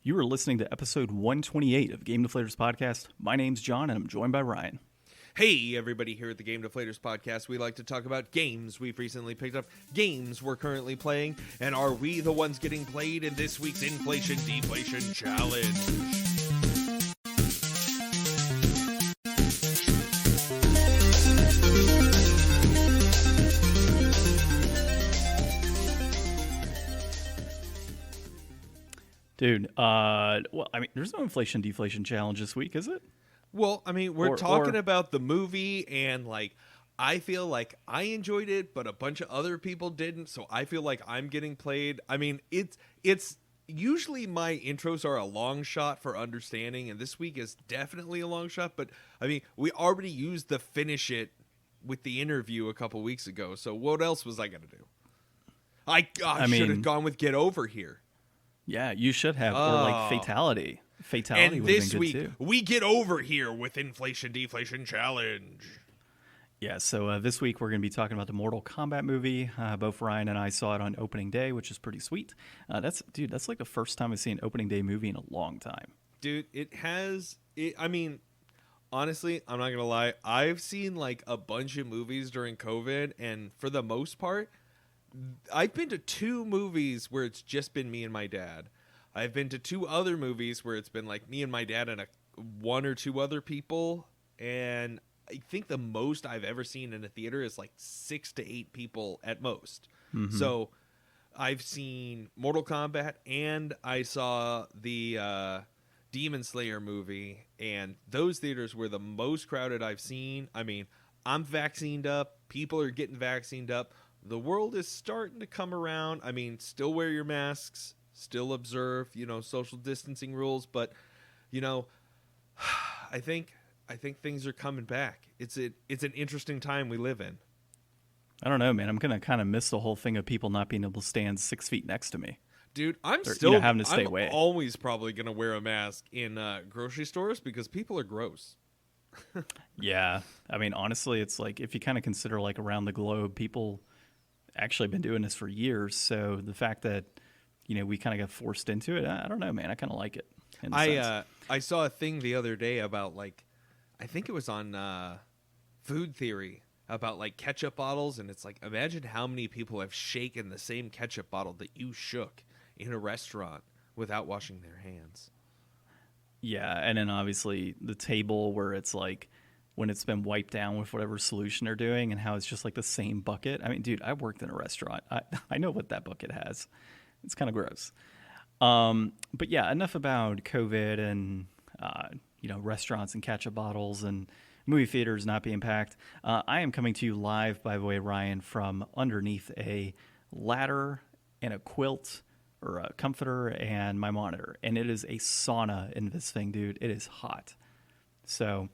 You are listening to episode 128 of Game Deflators Podcast. My name's John, and I'm joined by Ryan. Hey, everybody, here at the Game Deflators Podcast, we like to talk about games we've recently picked up, games we're currently playing, and are we the ones getting played in this week's Inflation Deflation Challenge? Dude, there's no Inflation Deflation Challenge this week, is it? Well, I mean, we're talking about the movie, and, I feel like I enjoyed it, but a bunch of other people didn't, so I feel like I'm getting played. I mean, it's usually my intros are a long shot for understanding, and this week is definitely a long shot, but, I mean, we already used the finish it with the interview a couple weeks ago, so what else was I going to do? I should have gone with Get Over Here. Yeah, you should have, or Fatality. Fatality and would have this been good week, too. we get over here with Inflation Deflation Challenge. Yeah, so this week we're going to be talking about the Mortal Kombat movie. Both Ryan and I saw it on opening day, which is pretty sweet. That's like the first time I've seen an opening day movie in a long time. Dude, I mean, honestly, I'm not going to lie. I've seen a bunch of movies during COVID, and for the most part, I've been to 2 movies where it's just been me and my dad. I've been to 2 other movies where it's been me and my dad and 1 or 2 other people. And I think the most I've ever seen in a theater is 6 to 8 people at most. Mm-hmm. So I've seen Mortal Kombat, and I saw the Demon Slayer movie. And those theaters were the most crowded I've seen. I mean, I'm vaccinated up. People are getting vaccinated up. The world is starting to come around. I mean, still wear your masks, still observe, social distancing rules, but, I think things are coming back. It's an interesting time we live in. I don't know, man. I'm going to kind of miss the whole thing of people not being able to stand 6 feet next to me. Dude, I'm having to stay away. Always probably going to wear a mask in grocery stores because people are gross. Yeah. I mean, honestly, it's if you kind of consider around the globe, people actually been doing this for years, so the fact that we kind of got forced into it, I don't know, man. I kind of like it. I saw a thing the other day about I think it was on Food Theory about ketchup bottles, and it's imagine how many people have shaken the same ketchup bottle that you shook in a restaurant without washing their hands. Yeah, and then obviously the table where it's when it's been wiped down with whatever solution they're doing, and how it's just the same bucket. I mean, dude, I worked in a restaurant. I know what that bucket has. It's kind of gross. But yeah, enough about COVID and, restaurants and ketchup bottles and movie theaters not being packed. I am coming to you live, by the way, Ryan, from underneath a ladder and a quilt or a comforter and my monitor. And it is a sauna in this thing, dude. It is hot. So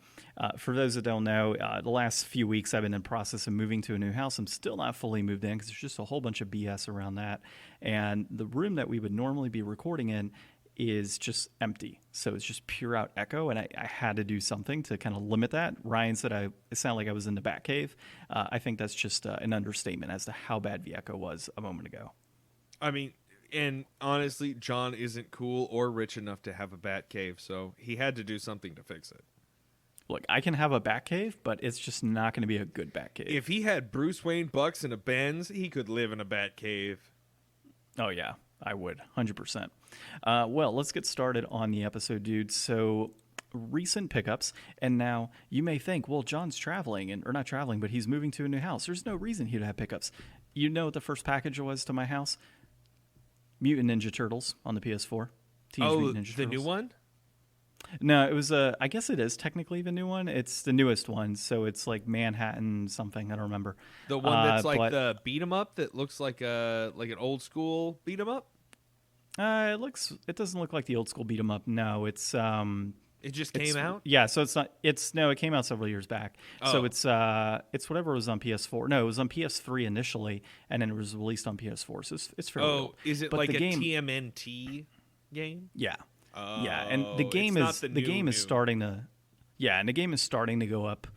for those that don't know, the last few weeks I've been in the process of moving to a new house. I'm still not fully moved in because there's just a whole bunch of BS around that. And the room that we would normally be recording in is just empty. So it's just pure out echo. And I had to do something to kind of limit that. Ryan said it sounded like I was in the Batcave. I think that's just an understatement as to how bad the echo was a moment ago. I mean, and honestly, John isn't cool or rich enough to have a Batcave, so he had to do something to fix it. Look, I can have a Batcave, but it's just not going to be a good Batcave. If he had Bruce Wayne Bucks and a Benz, he could live in a Batcave. Oh, yeah, I would, 100%. Well, let's get started on the episode, dude. So, recent pickups, and now you may think, well, John's traveling, or not traveling, but he's moving to a new house. There's no reason he'd have pickups. You know what the first package was to my house? Mutant Ninja Turtles on the PS4. Mutant Ninja Turtles. The new one? No, it was I guess it is technically the new one. It's the newest one, so it's Manhattan something. I don't remember. The one that's the beat 'em up that looks like an old school beat 'em up. It doesn't look like the old school beat 'em up. No, it's It just came out. Yeah, so it's not. It came out several years back. Oh. So it's whatever was on PS4. No, it was on PS3 initially, and then it was released on PS4. So it's fairly old. Is it a TMNT game? Yeah. Yeah, and the game is starting to, and the game is starting to go up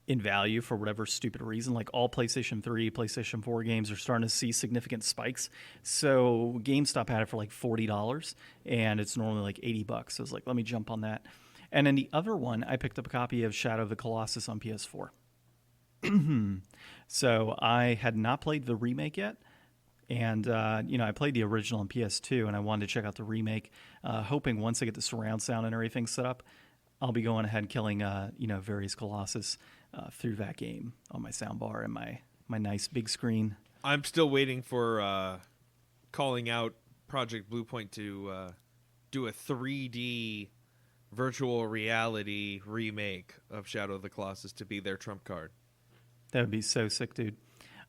in value for whatever stupid reason. Like all PlayStation 3, PlayStation 4 games are starting to see significant spikes. So GameStop had it for like $40 and it's normally like $80. So I was like, let me jump on that. And then the other one, I picked up a copy of Shadow of the Colossus on PS4. So I had not played the remake yet. And, I played the original on PS2 and I wanted to check out the remake, hoping once I get the surround sound and everything set up, I'll be going ahead and killing, various Colossus through that game on my soundbar and my nice big screen. I'm still waiting for calling out Project Bluepoint to do a 3D virtual reality remake of Shadow of the Colossus to be their trump card. That would be so sick, dude.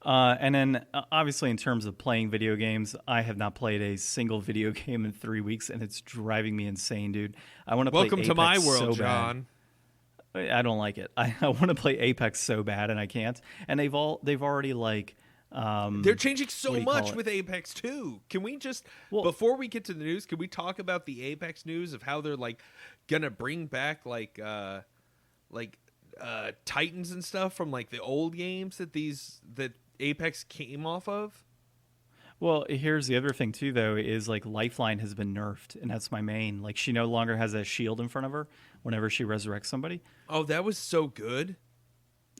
And then, obviously, in terms of playing video games, I have not played a single video game in 3 weeks, and it's driving me insane, dude. I want to play Welcome Apex to my world, so John. Bad. I don't like it. I want to play Apex so bad, and I can't. And they've already like. They're changing so much it? with Apex 2. Can we just, before we get to the news, can we talk about the Apex news of how they're like gonna bring back Titans and stuff from like the old games that Apex came off of? Well, here's the other thing too, though, is like Lifeline has been nerfed, and that's my main. Like she no longer has a shield in front of her whenever she resurrects somebody. Oh, that was so good.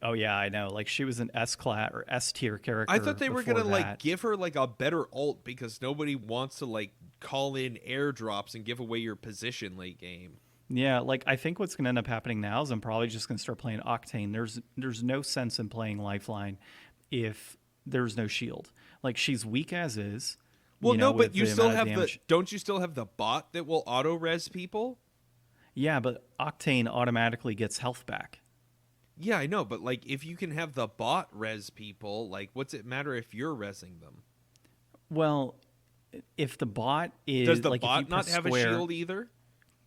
Oh yeah, I know. Like she was an S class or S tier character. I thought they were gonna like give her like a better ult because nobody wants to like call in airdrops and give away your position late game. Yeah, like I think what's going to end up happening now is I'm probably just going to start playing Octane. There's no sense in playing Lifeline if there's no shield. Like she's weak as is. Well, no, but you still have don't you still have the bot that will auto res people? Yeah, but Octane automatically gets health back. Yeah, I know, but like if you can have the bot res people, like what's it matter if you're resing them? Well, if the bot is does the like, bot not have a shield either?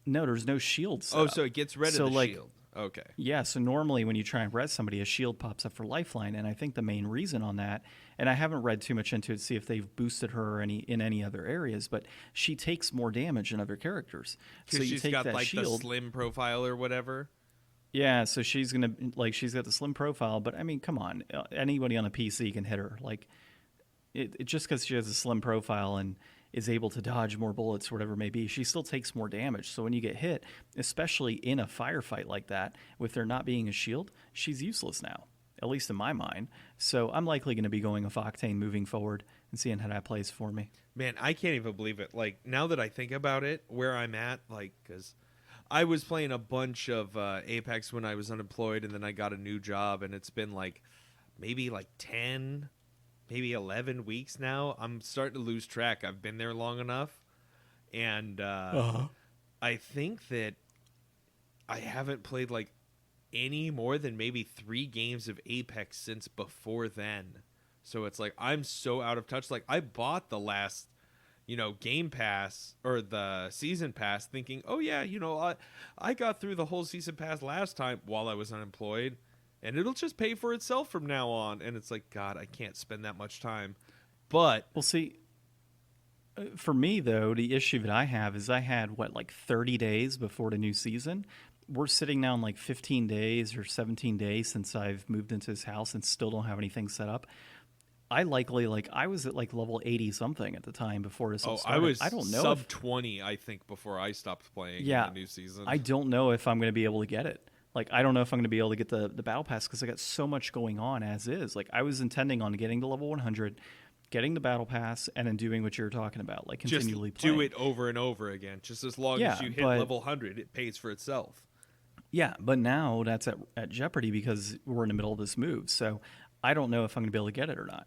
No, there's no shield set up. So it gets rid of the shield. Okay. Yeah, so normally when you try and res somebody, a shield pops up for Lifeline, and I think the main reason on that, and I haven't read too much into it to see if they've boosted her in any other areas, but she takes more damage than other characters. So you she's take got that like shield, the slim profile or whatever. Yeah, so she's got the slim profile, but I mean, come on, anybody on a PC can hit her. Like, it just because she has a slim profile and is able to dodge more bullets, or whatever it may be, she still takes more damage. So when you get hit, especially in a firefight like that, with there not being a shield, she's useless now, at least in my mind. So I'm likely going to be going with Octane moving forward and seeing how that plays for me. Man, I can't even believe it. Like, now that I think about it, where I'm at, like, because I was playing a bunch of Apex when I was unemployed, and then I got a new job, and it's been like maybe like 10, maybe 11 weeks now. I'm starting to lose track. I've been there long enough, and I think that I haven't played like any more than maybe 3 games of Apex since before then. So it's like I'm so out of touch. Like I bought the last Game Pass or the Season Pass thinking, oh yeah, I got through the whole Season Pass last time while I was unemployed, and it'll just pay for itself from now on. And it's like, God, I can't spend that much time. But we'll see. For me, though, the issue that I have is I had, 30 days before the new season. We're sitting now in 15 days or 17 days since I've moved into this house and still don't have anything set up. I was at level 80 something at the time before this all started. I don't know, sub 20, I think, before I stopped playing in the new season. I don't know if I'm going to be able to get it. I don't know if I'm going to be able to get the battle pass because I got so much going on as is. I was intending on getting to level 100, getting the battle pass, and then doing what you're talking about, continually just playing. Do it over and over again. Just as long as you hit level 100, it pays for itself. Yeah, but now that's at jeopardy because we're in the middle of this move. So I don't know if I'm going to be able to get it or not.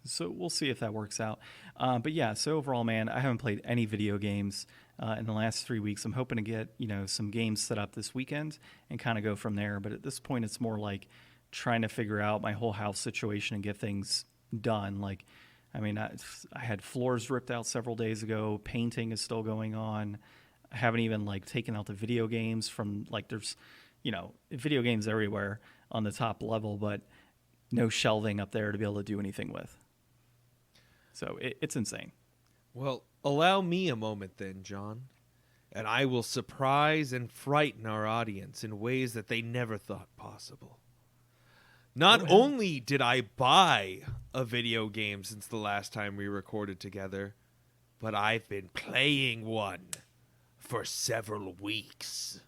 So we'll see if that works out. But yeah, so overall, man, I haven't played any video games in the last 3 weeks. I'm hoping to get some games set up this weekend and kind of go from there. But at this point, it's more like trying to figure out my whole house situation and get things done. I had floors ripped out several days ago. Painting is still going on. I haven't even taken out the video games from there's video games everywhere on the top level, but no shelving up there to be able to do anything with. So it's insane. Well, allow me a moment then, John, and I will surprise and frighten our audience in ways that they never thought possible. Not only did I buy a video game since the last time we recorded together, but I've been playing one for several weeks.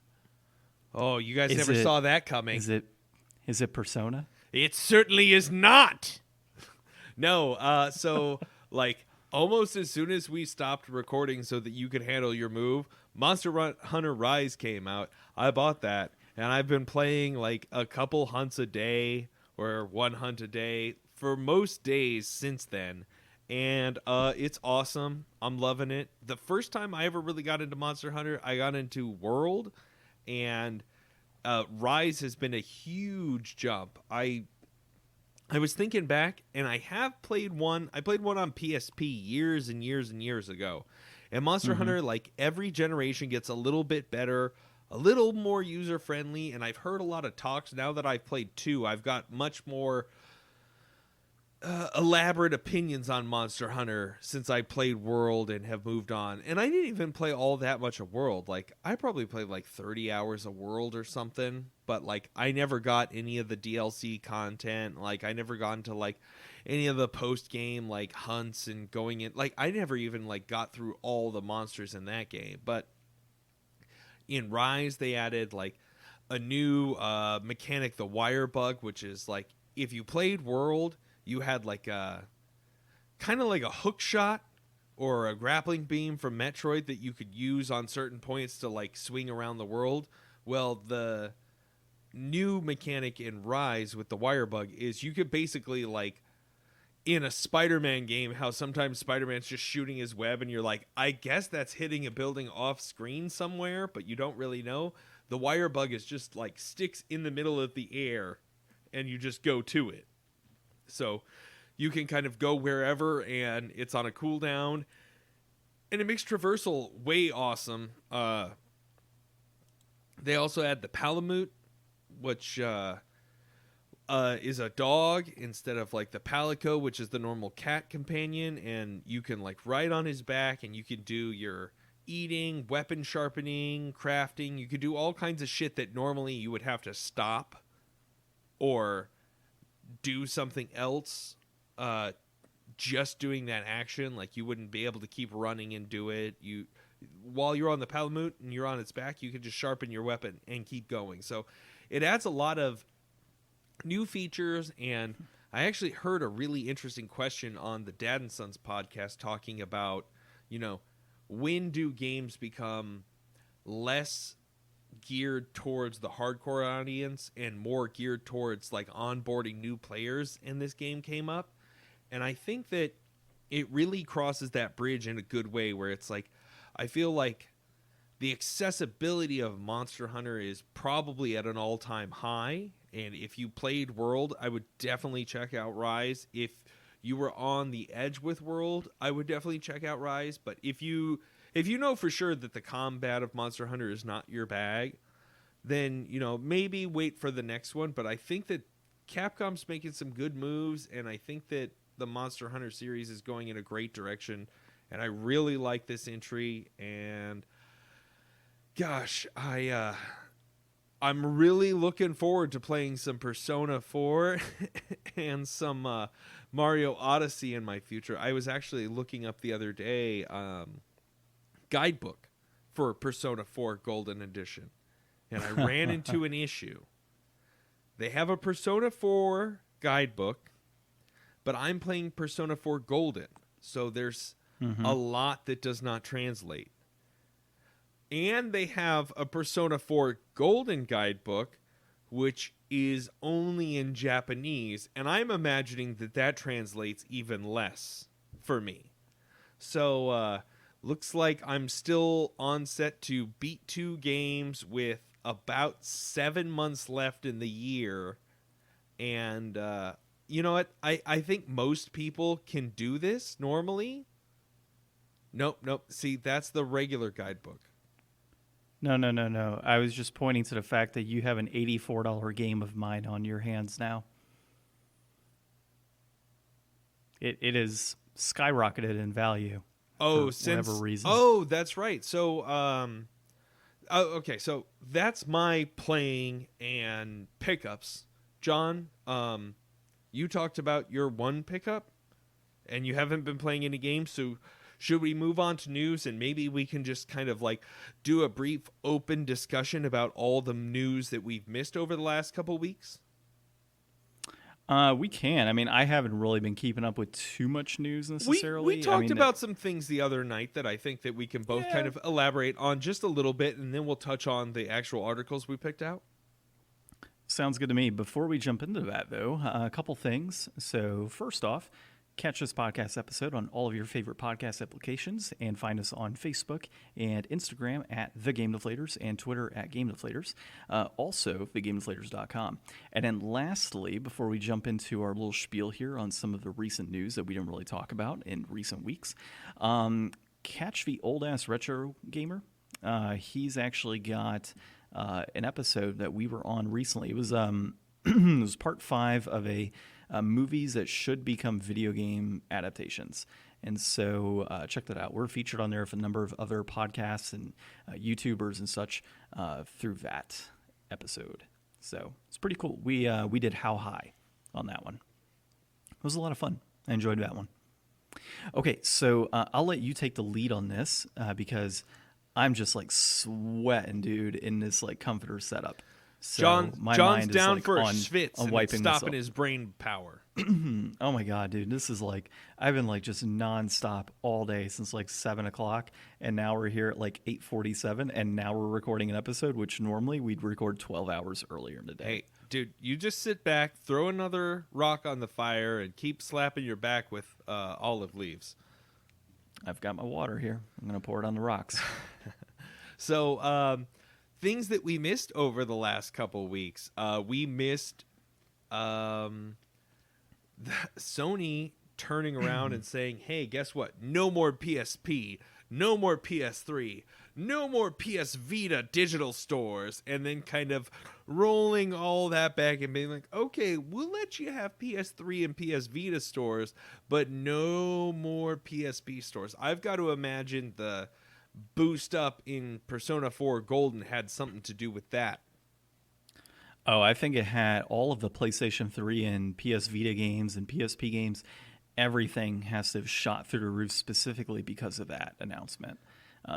Oh, you guys never saw that coming. Is it Persona? It certainly is not. No, so like almost as soon as we stopped recording so that you could handle your move, Monster Hunter Rise came out. I bought that, and I've been playing like a couple hunts a day or one hunt a day for most days since then. And it's awesome. I'm loving it. The first time I ever really got into Monster Hunter, I got into World, and Rise has been a huge jump. I was thinking back, and I have played one. I played one on PSP years and years and years ago. And Monster Hunter, like every generation, gets a little bit better, a little more user-friendly, and I've heard a lot of talks. Now that I've played 2, I've got much more elaborate opinions on Monster Hunter since I played World and have moved on. And I didn't even play all that much of World. Like, I probably played like 30 hours of World or something, but like I never got any of the DLC content. Like, I never got into like any of the post-game like hunts and going in. Like, I never even like got through all the monsters in that game. But in Rise, they added like a new mechanic, the wire bug, which is like if you played World, you had like a kind of like a hook shot or a grappling beam from Metroid that you could use on certain points to like swing around the world. Well, the new mechanic in Rise with the wire bug is you could basically like in a Spider-Man game, how sometimes Spider-Man's just shooting his web and you're like, I guess that's hitting a building off screen somewhere, but you don't really know. The wire bug is just like sticks in the middle of the air and you just go to it. So you can kind of go wherever, and it's on a cooldown, and it makes traversal way awesome. They also add the Palamute, which is a dog instead of like the Palico, which is the normal cat companion, and you can like ride on his back, and you can do your eating, weapon sharpening, crafting. You could do all kinds of shit that normally you would have to stop or do something else just doing that action. Like you wouldn't be able to keep running and do it. You while you're on the Palamute and you're on its back, you can just sharpen your weapon and keep going. So it adds a lot of new features. And I actually heard a really interesting question on the Dad and Sons podcast talking about, you know, when do games become less geared towards the hardcore audience and more geared towards like onboarding new players, and this game came up. And I think that it really crosses that bridge in a good way, where it's like I feel like the accessibility of Monster Hunter is probably at an all-time high, and if you played World, I would definitely check out Rise. If you were on the edge with World, I would definitely check out Rise. But if you know for sure that the combat of Monster Hunter is not your bag, then, you know, maybe wait for the next one. But I think that Capcom's making some good moves, and I think that the Monster Hunter series is going in a great direction. And I really like this entry. And gosh, I'm really looking forward to playing some Persona 4 and some Mario Odyssey in my future. I was actually looking up the other day guidebook for Persona 4 Golden Edition, and I ran into an issue. They have a Persona 4 guidebook, but I'm playing Persona 4 Golden, so there's a lot that does not translate. And they have a Persona 4 Golden guidebook, which is only in Japanese, and I'm imagining that that translates even less for me. So, looks like I'm still on set to beat 2 games with about 7 months left in the year. And you know what? I think most people can do this normally. Nope. See, that's the regular guidebook. No. I was just pointing to the fact that you have an $84 game of mine on your hands now. It is skyrocketed in value. Oh, for whatever reason. Oh, that's right. So, okay. So that's my playing and pickups John, you talked about your one pickup, and you haven't been playing any games, so should we move on to news, and maybe we can just kind of like do a brief open discussion about all the news that we've missed over the last couple weeks? We can. I mean, I haven't really been keeping up with too much news necessarily. We talked about some things the other night that I think that we can both kind of elaborate on just a little bit, and then we'll touch on the actual articles we picked out. Sounds good to me. Before we jump into that, though, a couple things. So first off, catch this podcast episode on all of your favorite podcast applications and find us on Facebook and Instagram at The Game Deflators and Twitter at Game Deflators. Also, thegamedeflators.com. And then lastly, before we jump into our little spiel here on some of the recent news that we didn't really talk about in recent weeks, catch the old-ass retro gamer. He's actually got an episode that we were on recently. It was it was part 5 of a movies that should become video game adaptations. And so check that out. We're featured on there with a number of other podcasts and YouTubers and such through that episode. So it's pretty cool. We did How High on that one. It was a lot of fun. I enjoyed that one. Okay, so I'll let you take the lead on this because I'm just like sweating, dude, in this like comforter setup. So John's down like for a schwitz and wiping stopping his brain power. Oh my God, dude. This is like, I've been like just nonstop all day since like 7 o'clock. And now we're here at like 8:47. And now we're recording an episode, which normally we'd record 12 hours earlier in the day. Hey, dude, you just sit back, throw another rock on the fire, and keep slapping your back with olive leaves. I've got my water here. I'm going to pour it on the rocks. So, things that we missed over the last couple weeks. We missed Sony turning around and saying, hey, guess what? No more PSP, no more PS3, no more PS Vita digital stores. And then kind of rolling all that back and being like, okay, we'll let you have PS3 and PS Vita stores, but no more PSP stores. I've got to imagine the boost up in Persona 4 Golden had something to do with that. Oh, I think it had all of the PlayStation 3 and PS Vita games and PSP games. Everything has to have shot through the roof specifically because of that announcement.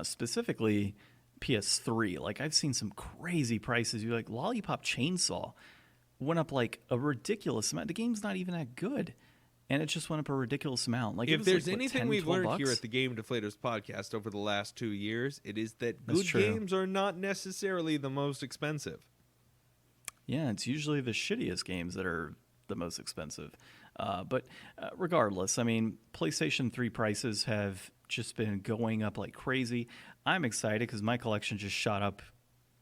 Specifically, PS3. Like, I've seen some crazy prices. You're like, Lollipop Chainsaw went up like a ridiculous amount. The game's not even that good. And it just went up a ridiculous amount. Like, if there's like, anything 10, we've learned bucks? here at the Game Deflators podcast over the last 2 years, it is that good games are not necessarily the most expensive. Yeah, it's usually the shittiest games that are the most expensive. But regardless, I mean, PlayStation 3 prices have just been going up like crazy. I'm excited because my collection just shot up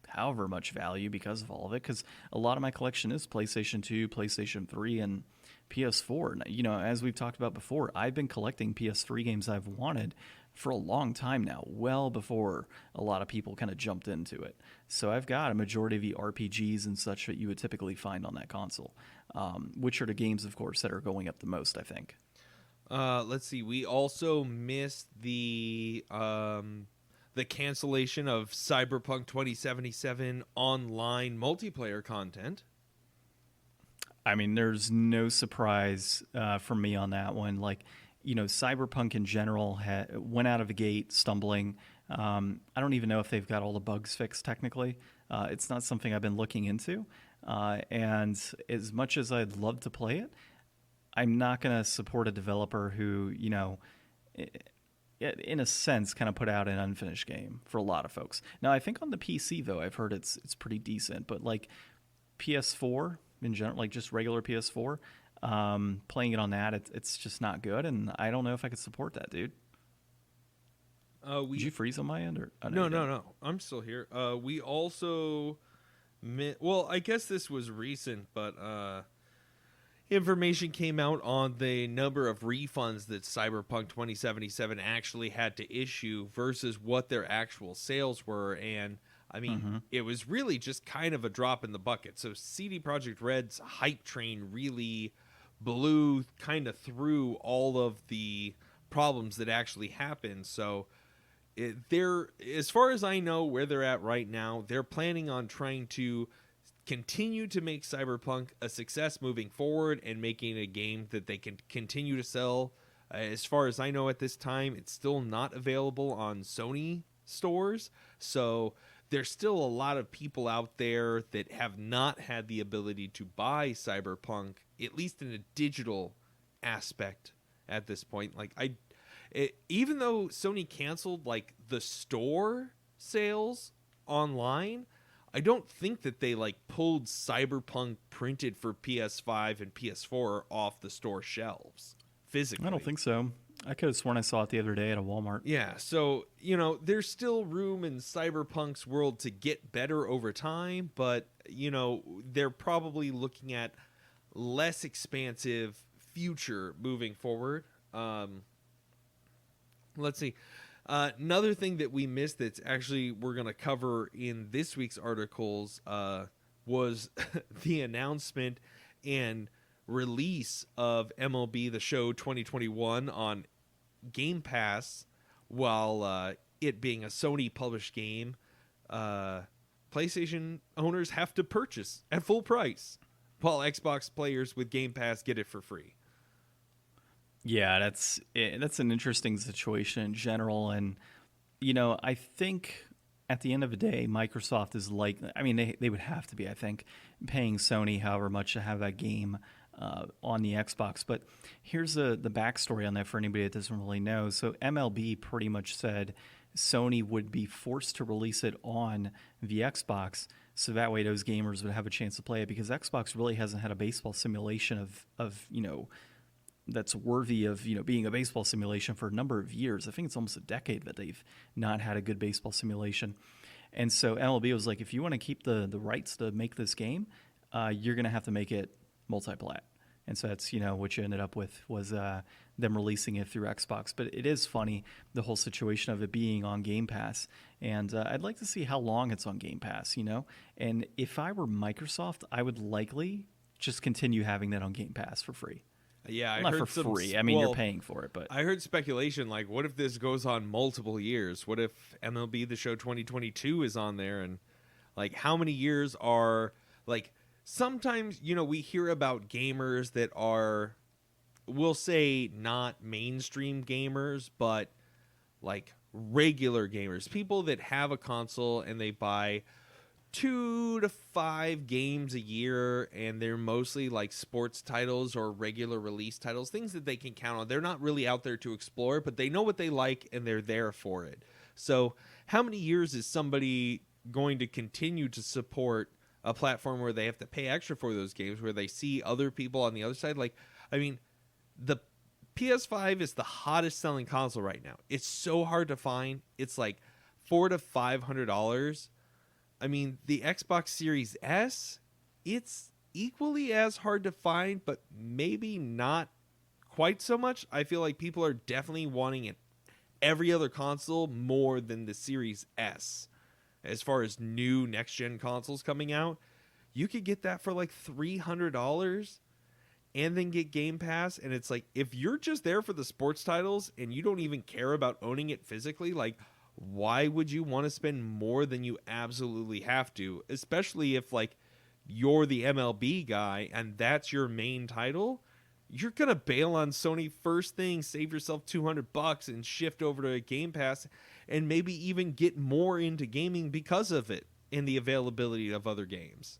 however much value because of all of it, because a lot of my collection is PlayStation 2, PlayStation 3, and PS4. You know, as we've talked about before, I've been collecting PS3 games I've wanted for a long time now, well before a lot of people kind of jumped into it. So I've got a majority of the RPGs and such that you would typically find on that console, which are the games, of course, that are going up the most, I think. Let's see. We also missed the cancellation of Cyberpunk 2077 online multiplayer content. I mean, there's no surprise for me on that one. Like, you know, Cyberpunk in general went out of the gate stumbling. I don't even know if they've got all the bugs fixed technically. It's not something I've been looking into. And as much as I'd love to play it, I'm not going to support a developer who, you know, in a sense, kind of put out an unfinished game for a lot of folks. Now, I think on the PC, though, I've heard it's pretty decent. But, like, PS4 in general, like just regular PS4, playing it on that, it's just not good. And I don't know if I could support that, dude. Did you freeze on my end? Or No. I'm still here. We also... Well, I guess this was recent, but information came out on the number of refunds that Cyberpunk 2077 actually had to issue versus what their actual sales were. And, I mean, it was really just kind of a drop in the bucket. So CD Projekt Red's hype train really blew kind of through all of the problems that actually happened. So they're, as far as I know, where they're at right now, they're planning on trying to continue to make Cyberpunk a success moving forward and making a game that they can continue to sell. As far as I know at this time, it's still not available on Sony stores. So there's still a lot of people out there that have not had the ability to buy Cyberpunk, at least in a digital aspect at this point. Like even though Sony canceled like the store sales online, I don't think that they like pulled Cyberpunk printed for PS5 and PS4 off the store shelves physically. I don't think so. I could have sworn I saw it the other day at a Walmart. Yeah, so, there's still room in Cyberpunk's world to get better over time, but, they're probably looking at less expansive future moving forward. Let's see. Another thing that we missed that's actually we're going to cover in this week's articles was the announcement and release of MLB The Show 2021 on Game Pass, while it being a Sony published game. PlayStation owners have to purchase at full price, while Xbox players with Game Pass get it for free. Yeah, that's an interesting situation in general, and I think at the end of the day, Microsoft is they would have to be, I think, paying Sony however much to have that game on the Xbox. But here's the backstory on that for anybody that doesn't really know. So MLB pretty much said Sony would be forced to release it on the Xbox, so that way those gamers would have a chance to play it, because Xbox really hasn't had a baseball simulation of that's worthy of being a baseball simulation for a number of years. I think it's almost a decade that they've not had a good baseball simulation. And so MLB was like, if you want to keep the rights to make this game, you're going to have to make it multi-plat. And so that's what you ended up with was them releasing it through Xbox. But it is funny, the whole situation of it being on Game Pass. And I'd like to see how long it's on Game Pass, And if I were Microsoft, I would likely just continue having that on Game Pass for free. Yeah, not for free. I mean, you're paying for it, but I heard speculation like, what if this goes on multiple years? What if MLB The Show 2022 is on there, and like how many years are like? Sometimes we hear about gamers that are, we'll say, not mainstream gamers, but like regular gamers, people that have a console and they buy 2 to 5 games a year, and they're mostly like sports titles or regular release titles, things that they can count on. They're not really out there to explore, but they know what they like and they're there for it. So how many years is somebody going to continue to support a platform where they have to pay extra for those games, where they see other people on the other side? Like, I mean, the PS5 is the hottest selling console right now. It's so hard to find. It's like $400 to $500. I mean, the Xbox Series S, it's equally as hard to find, but maybe not quite so much. I feel like people are definitely wanting it every other console more than the Series S. As far as new next-gen consoles coming out, you could get that for like $300 and then get Game Pass. And it's like, if you're just there for the sports titles and you don't even care about owning it physically, like, why would you want to spend more than you absolutely have to? Especially if like you're the MLB guy and that's your main title. You're going to bail on Sony first thing, save yourself $200 and shift over to Game Pass, and maybe even get more into gaming because of it and the availability of other games.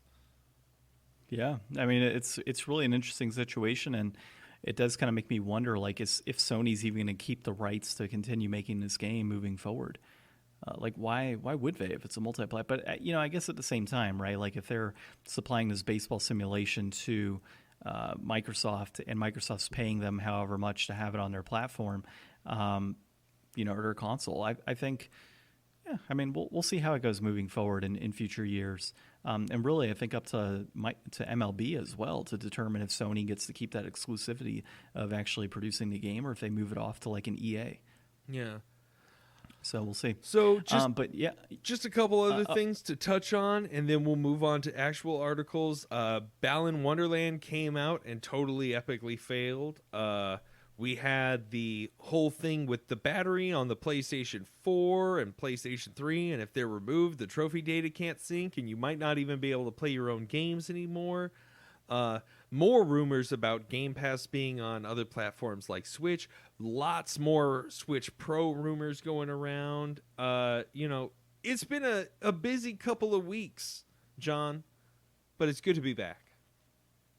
Yeah, I mean, it's really an interesting situation, and it does kind of make me wonder, like, if Sony's even going to keep the rights to continue making this game moving forward. Like, why would they if it's a multi-plat? But, I guess at the same time, right, like if they're supplying this baseball simulation to Microsoft, and Microsoft's paying them however much to have it on their platform, or their console, I think, yeah, I mean, we'll see how it goes moving forward in future years. And really, I think up to MLB as well to determine if Sony gets to keep that exclusivity of actually producing the game, or if they move it off to like an EA. Yeah. So we'll see. So just a couple other things to touch on, and then we'll move on to actual articles. Balan Wonderland came out and totally epically failed. We had the whole thing with the battery on the PlayStation 4 and PlayStation 3, and if they're removed, the trophy data can't sync, and you might not even be able to play your own games anymore. More rumors about Game Pass being on other platforms like Switch. Lots more Switch Pro rumors going around. It's been a busy couple of weeks, John, but it's good to be back.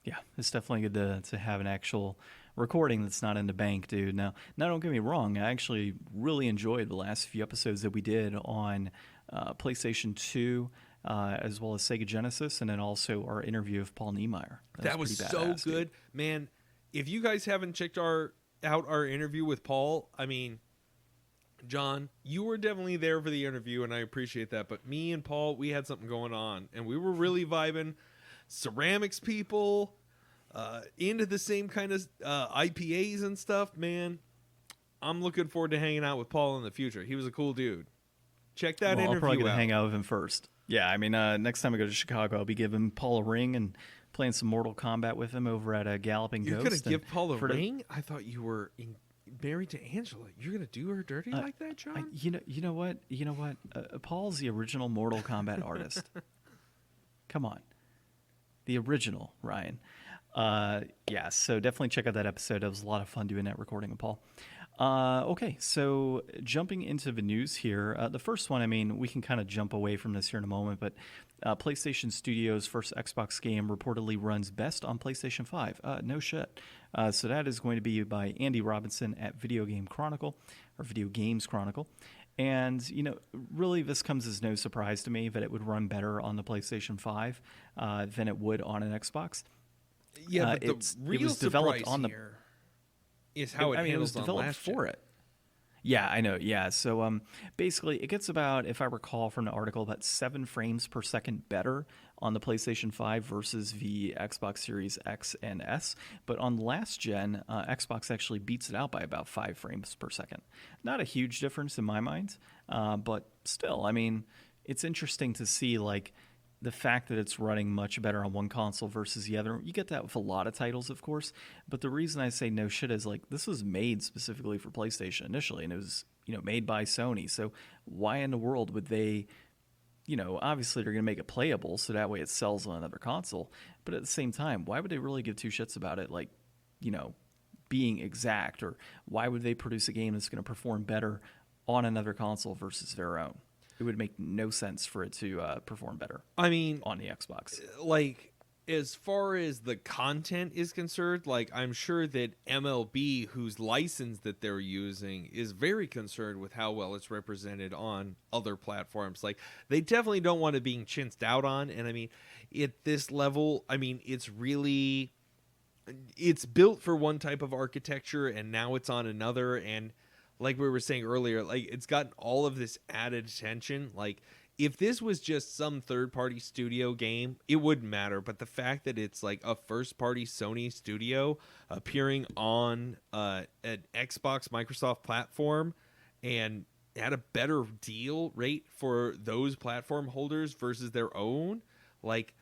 Yeah, it's definitely good to have an actual recording that's not in the bank, dude. Now, don't get me wrong. I actually really enjoyed the last few episodes that we did on PlayStation 2, as well as Sega Genesis, and then also our interview of Paul Niemeyer. That was so good. Dude. Man, if you guys haven't checked out our interview with Paul, I mean, John, you were definitely there for the interview, and I appreciate that. But me and Paul, we had something going on, and we were really vibing. Ceramics people, into the same kind of IPAs and stuff, man. I'm looking forward to hanging out with Paul in the future. He was a cool dude. Check that interview out. I'm probably going to hang out with him first. Yeah, I mean, next time I go to Chicago, I'll be giving Paul a ring and playing some Mortal Kombat with him over at a Galloping Ghost. You're going to give Paul a ring? I thought you were married to Angela. You're going to do her dirty like that, John? You know what? Paul's the original Mortal Kombat artist. Come on. The original, Ryan. Yeah, so definitely check out that episode. It was a lot of fun doing that recording with Paul. Okay, so jumping into the news here. The first one, I mean, we can kind of jump away from this here in a moment, but PlayStation Studios' first Xbox game reportedly runs best on PlayStation 5. No shit. So that is going to be by Andy Robinson at Video Games Chronicle. And, really this comes as no surprise to me that it would run better on the PlayStation 5 than it would on an Xbox. Yeah, but it was developed on here is how it was developed for it. Yeah, I know. Yeah, so basically it gets about, if I recall from the article, about 7 frames per second better on the PlayStation 5 versus the Xbox Series X and S. But on last gen, Xbox actually beats it out by about 5 frames per second. Not a huge difference in my mind, but still, I mean, it's interesting to see like the fact that it's running much better on one console versus the other. You get that with a lot of titles, of course, but the reason I say no shit is like this was made specifically for PlayStation initially, and it was made by Sony. So why in the world would they? Obviously they're going to make it playable so that way it sells on another console. But at the same time, why would they really give two shits about it? Like, being exact, or why would they produce a game that's going to perform better on another console versus their own? It would make no sense for it to perform better. I mean, on the Xbox. Like, as far as the content is concerned, like, I'm sure that MLB, whose license that they're using, is very concerned with how well it's represented on other platforms. Like, they definitely don't want it being chinsed out on. And I mean, at this level, I mean, it's built for one type of architecture, and now it's on another. And like we were saying earlier, like, it's gotten all of this added attention. Like, if this was just some third-party studio game, it wouldn't matter. But the fact that it's like a first-party Sony studio appearing on an Xbox Microsoft platform and at a better deal rate for those platform holders versus their own, like,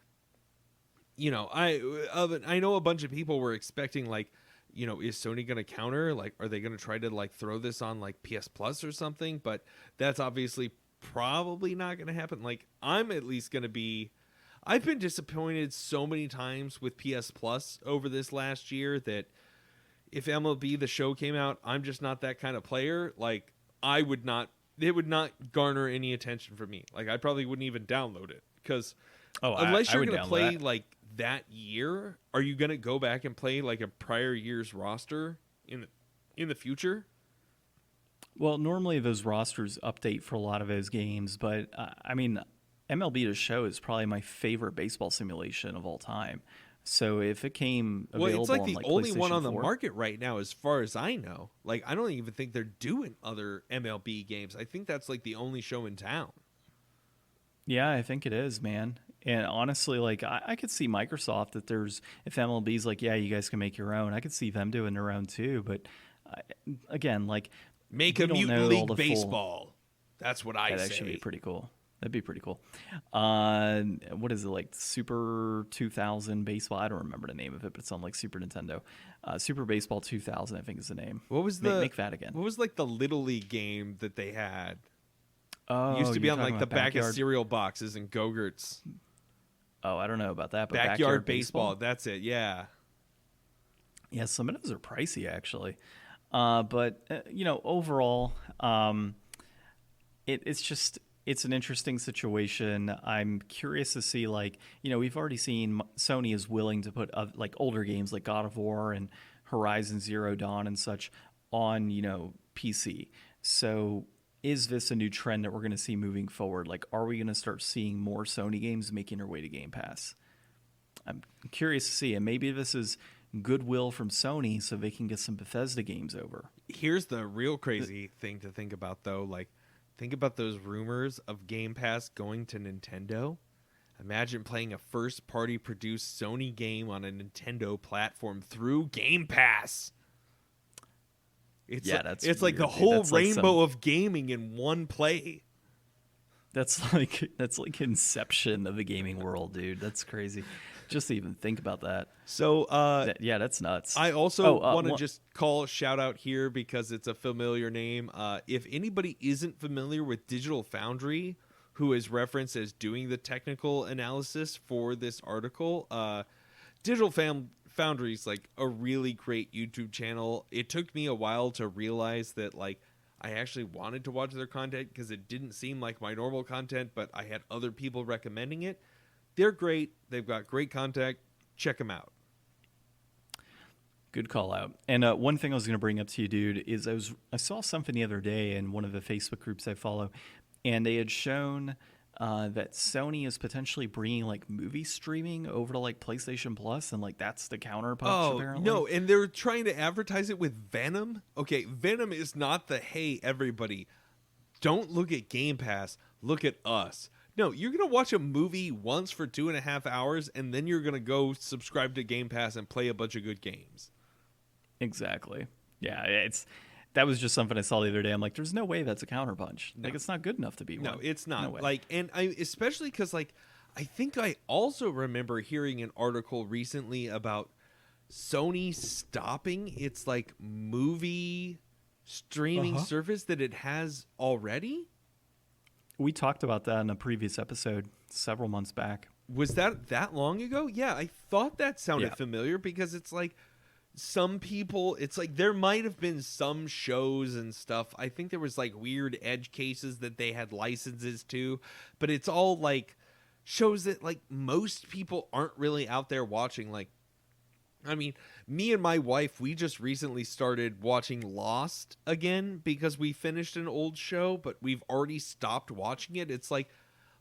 I know a bunch of people were expecting, like, is Sony going to counter? Like, are they going to try to like throw this on like PS Plus or something? But that's obviously probably not going to happen. Like, I'm at least going to be. I've been disappointed so many times with PS Plus over this last year that if MLB The Show came out, I'm just not that kind of player. Like, it would not garner any attention from me. Like, I probably wouldn't even download it because unless you're going to play like that year, are you going to go back and play like a prior year's roster in the future? Well, normally those rosters update for a lot of those games, but I mean, MLB The Show is probably my favorite baseball simulation of all time. So if it came available, it's like on, the like, only one on the 4, market right now, as far as I know. Like, I don't even think they're doing other MLB games. I think that's like the only show in town. Yeah, I think it is, man. And honestly, like, I could see Microsoft if MLB's like, yeah, you guys can make your own. I could see them doing their own too. But again, like, make a Mutant League Baseball. That's what I say. That'd actually be pretty cool. That'd be pretty cool. What is it, like Super 2000 Baseball? I don't remember the name of it, but it's on like Super Nintendo. Super Baseball 2000, I think is the name. What was make that again? What was like the Little League game that they had? Oh, It used to be you're on like talking the about back of cereal boxes and Go-Gurts. Oh, I don't know about that. But Backyard baseball. That's it. Yeah. Yeah, some of those are pricey actually. But overall, it's an interesting situation. I'm curious to see, like, we've already seen Sony is willing to put like older games like God of War and Horizon Zero Dawn and such on, PC. So is this a new trend that we're going to see moving forward? Like, are we going to start seeing more Sony games making their way to Game Pass? I'm curious to see. And maybe this is goodwill from Sony so they can get some Bethesda games over. Here's the real crazy thing to think about, though. Like, think about those rumors of Game Pass going to Nintendo. Imagine playing a first-party produced Sony game on a Nintendo platform through Game Pass. It's that's like the whole rainbow of gaming in one play. That's like inception of the gaming world, dude. That's crazy. Just to even think about that. So, that's nuts. I also want to just call shout out here because it's a familiar name. If anybody isn't familiar with Digital Foundry, who is referenced as doing the technical analysis for this article, Digital Foundry is like a really great YouTube channel. It took me a while to realize that like I actually wanted to watch their content because it didn't seem like my normal content, but I had other people recommending it. They're great. They've got great content. Check them out. Good call out. And one thing I was going to bring up to you, dude, is I saw something the other day in one of the Facebook groups I follow, and they had shown that Sony is potentially bringing like movie streaming over to like PlayStation Plus, and like that's the counterpunch. Apparently. No, and they're trying to advertise it with Venom. Okay, Venom is not the hey everybody, don't look at Game Pass, look at us. No, you're going to watch a movie once for 2.5 hours, and then you're going to go subscribe to Game Pass and play a bunch of good games. Exactly. Yeah, that was just something I saw the other day. I'm like, there's no way that's a counterpunch. No. Like, it's not good enough to be one. No, it's not. No way. Like, and especially because, like, I think I also remember hearing an article recently about Sony stopping its, like, movie streaming service that it has already. We talked about that in a previous episode several months back. Was that long ago? Yeah, I thought that sounded familiar because it's like some people, it's like there might have been some shows and stuff. I think there was like weird edge cases that they had licenses to, but it's all like shows that like most people aren't really out there watching. Like, I mean, me and my wife, we just recently started watching Lost again because we finished an old show, but we've already stopped watching it. It's like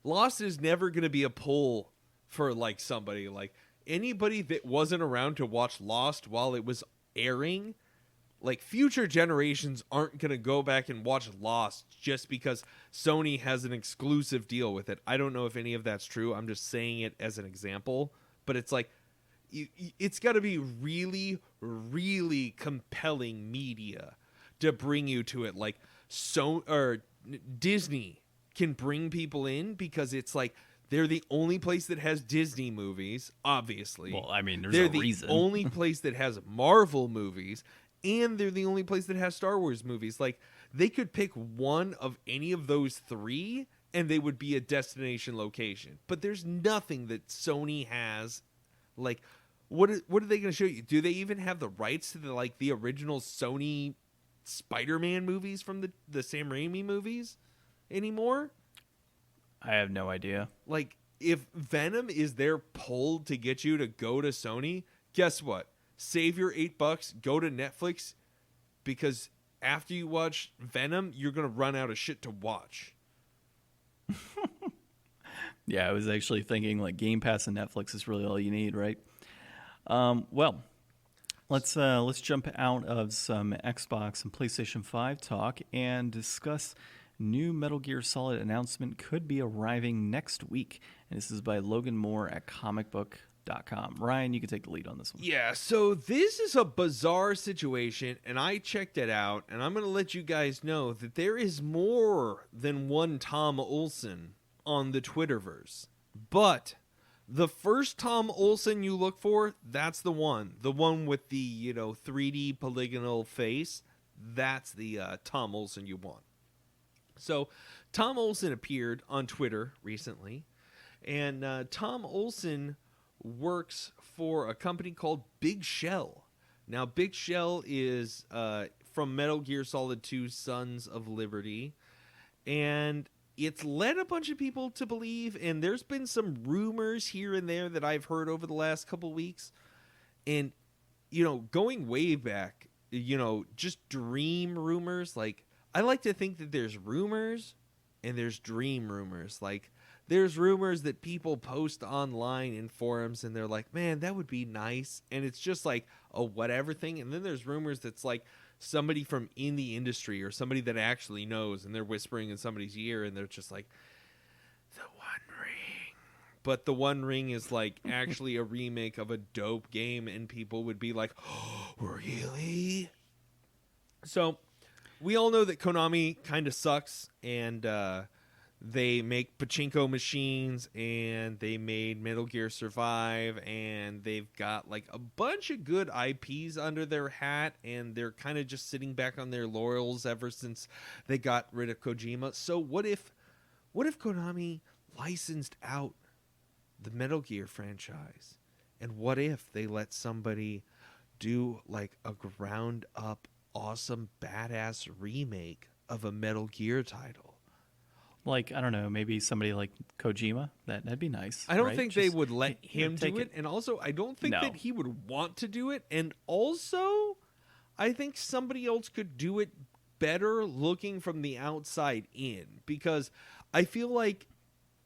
Lost is never going to be a pull for like somebody like anybody that wasn't around to watch Lost while it was airing. Like future generations aren't going to go back and watch Lost just because Sony has an exclusive deal with it. I don't know if any of that's true. I'm just saying it as an example, but it's like, it's got to be really, really compelling media to bring you to it. Like Disney can bring people in because it's like they're the only place that has Disney movies, obviously. Well, I mean, they're a reason. The only place that has Marvel movies, and they're the only place that has Star Wars movies. Like, they could pick one of any of those three, and they would be a destination location. But there's nothing that Sony has, like... What are they going to show you? Do they even have the rights to the original Sony Spider-Man movies from the Sam Raimi movies anymore? I have no idea. Like, if Venom is their pull to get you to go to Sony, guess what? Save your $8, go to Netflix, because after you watch Venom, you're going to run out of shit to watch. Yeah, I was actually thinking like Game Pass and Netflix is really all you need, right? Well, let's jump out of some Xbox and PlayStation 5 talk and discuss new Metal Gear Solid announcement could be arriving next week. And this is by Logan Moore at comicbook.com. Ryan, you can take the lead on this one. Yeah, so this is a bizarre situation, and I checked it out, and I'm going to let you guys know that there is more than one Tom Olsen on the Twitterverse. But the first Tom Olsen you look for, that's the one. The one with the, 3D polygonal face. That's the Tom Olsen you want. So Tom Olsen appeared on Twitter recently. And Tom Olsen works for a company called Big Shell. Now, Big Shell is from Metal Gear Solid 2 Sons of Liberty. And it's led a bunch of people to believe, and there's been some rumors here and there that I've heard over the last couple weeks. And, going way back, just dream rumors. Like, I like to think that there's rumors and there's dream rumors. Like, there's rumors that people post online in forums and they're like, man, that would be nice. And it's just like a whatever thing. And then there's rumors that's like somebody from in the industry or somebody that actually knows, and they're whispering in somebody's ear and they're just like, the One Ring. But the One Ring is like actually a remake of a dope game, and people would be like, oh, really? So we all know that Konami kind of sucks, and they make pachinko machines, and they made Metal Gear Survive, and they've got like a bunch of good IPs under their hat, and they're kind of just sitting back on their laurels ever since they got rid of Kojima. So what if Konami licensed out the Metal Gear franchise? And what if they let somebody do like a ground up awesome badass remake of a Metal Gear title? Like, I don't know, maybe somebody like Kojima. That'd be nice. I don't right? think they would let him do it. And also, I don't think No. that he would want to do it. And also, I think somebody else could do it better looking from the outside in. Because I feel like